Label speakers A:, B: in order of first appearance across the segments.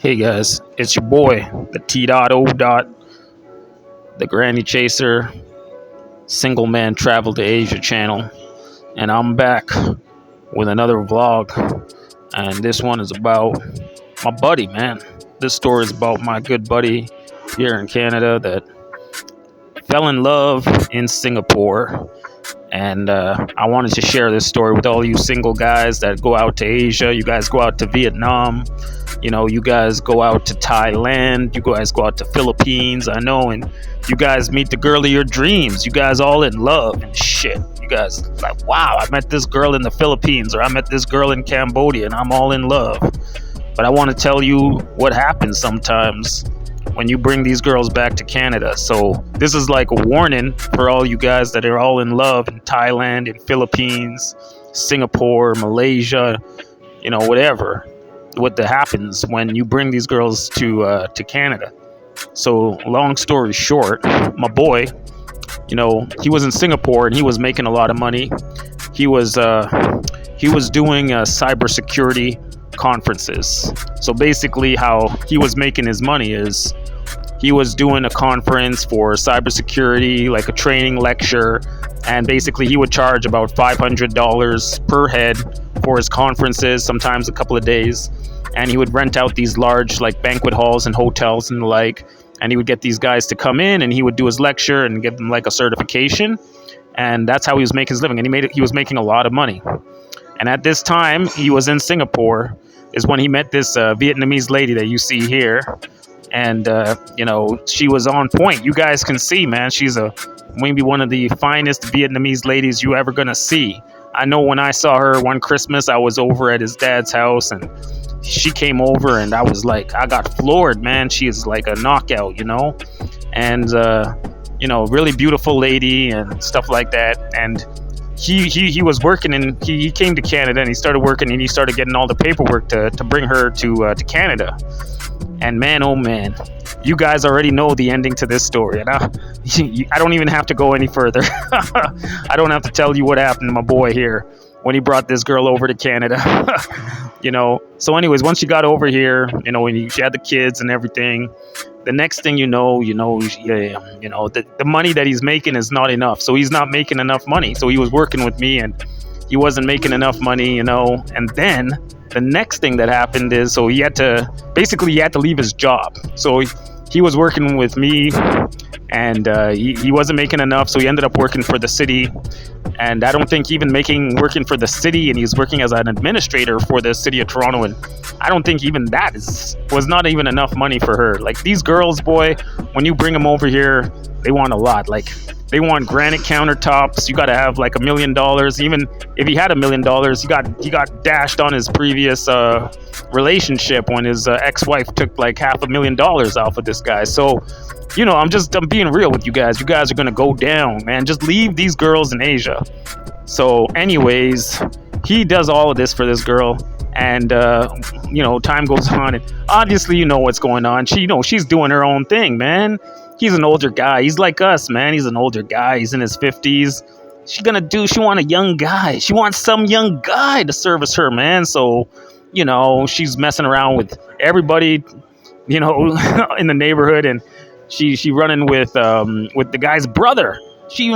A: Hey guys, it's your boy, the T dot O dot, the Granny Chaser, Single Man Travel to Asia channel, and I'm back with another vlog. And this one is about my buddy, man. This story is about my good buddy here in Canada that fell in love in Singapore. And I wanted to share this story with all you single guys that go out to Asia. You guys go out to Vietnam. You guys go out to Thailand. You guys go out to Philippines. I know. And you guys meet the girl of your dreams. You guys all in love and shit. You guys like, wow, I met this girl in the Philippines, or I met this girl in Cambodia, and I'm all in love. But I want to tell you what happens sometimes when you bring these girls back to Canada. So this is like a warning for all you guys that are all in love in Thailand, in Philippines, Singapore, Malaysia, whatever. What happens when you bring these girls to Canada. So long story short, my boy, he was in Singapore and he was making a lot of money. He was doing cybersecurity conferences. So basically how he was making his money is he was doing a conference for cybersecurity, like a training lecture, and basically he would charge about $500 per head for his conferences, sometimes a couple of days. And he would rent out these large like banquet halls and hotels and the like, and he would get these guys to come in and he would do his lecture and give them like a certification. And that's how he was making his living, and he was making a lot of money. And at this time he was in Singapore is when he met this Vietnamese lady that you see here. And she was on point. You guys can see, man, she's maybe one of the finest Vietnamese ladies you ever gonna see. I know when I saw her one Christmas, I was over at his dad's house and she came over and I was like, I got floored, man. She is like a knockout, and really beautiful lady and stuff like that. And he was working, and he came to Canada and he started working and he started getting all the paperwork to bring her to Canada. And man, oh man, you guys already know the ending to this story, and I don't even have to go any further. I don't have to tell you what happened to my boy here when he brought this girl over to Canada. So anyways, once she got over here, when she had the kids and everything, the next thing the money that he's making is not enough. So he's not making enough money. So he was working with me and he wasn't making enough money, and then the next thing that happened is, so he had to leave his job. So he was working with me and he wasn't making enough. So he ended up working for the city. And I don't think even working for the city, and he's working as an administrator for the city of Toronto, and I don't think even that was not even enough money for her. Like, these girls, boy, when you bring them over here, they want a lot. Like, they want granite countertops. You got to have like $1 million. Even if he had $1 million, he got dashed on his previous relationship when his ex-wife took like $500,000 off of this guy. So I'm being real with you guys. You guys are going to go down, man. Just leave these girls in Asia. So anyways, he does all of this for this girl. And, time goes on. And obviously, what's going on. She's doing her own thing, man. He's an older guy. He's like us, man. He's an older guy. He's in his 50s. She want a young guy. She wants some young guy to service her, man. So, she's messing around with everybody, in the neighborhood. And she running with the guy's brother. She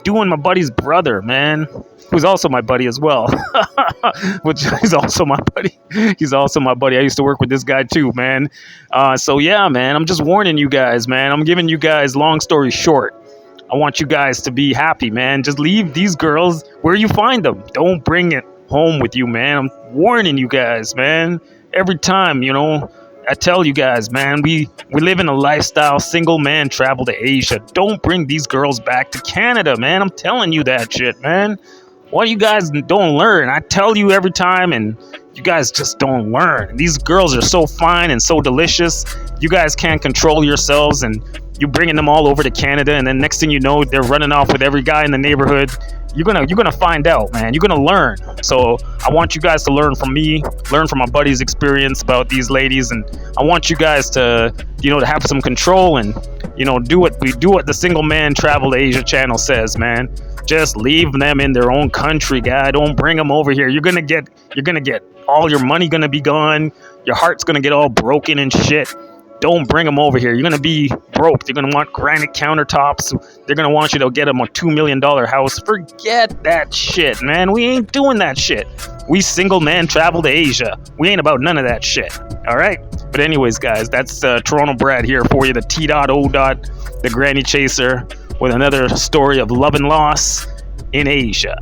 A: doing my buddy's brother, man, who's also my buddy as well. Which is also my buddy. He's also my buddy. I used to work with this guy too, man. So yeah, man, I'm just warning you guys, man. I'm giving you guys, long story short, I want you guys to be happy, man. Just leave these girls where you find them. Don't bring it home with you, man. I'm warning you guys, man. Every time, I tell you guys, man, we live in a lifestyle, single man travel to Asia. Don't bring these girls back to Canada, man. I'm telling you that shit, man. Why you guys don't learn? I tell you every time, and you guys just don't learn. These girls are so fine and so delicious. You guys can't control yourselves, and you bringing them all over to Canada, and then next thing you know, they're running off with every guy in the neighborhood. You're gonna find out, man. You're gonna learn. So I want you guys to learn from me, learn from my buddy's experience about these ladies, and I want you guys to, to have some control and, do what the Single Man Travel to Asia channel says, man. Just leave them in their own country, guy. Don't bring them over here. You're gonna get all your money gonna be gone. Your heart's gonna get all broken and shit. Don't bring them over here. You're gonna be broke. They're gonna want granite countertops. They're gonna want you to get them a $2 million house. Forget that shit, man. We ain't doing that shit. We Single Man Travel to Asia. We ain't about none of that shit. All right. But anyways, guys, that's Toronto Brad here for you. The T.O. The Granny Chaser with another story of love and loss in Asia.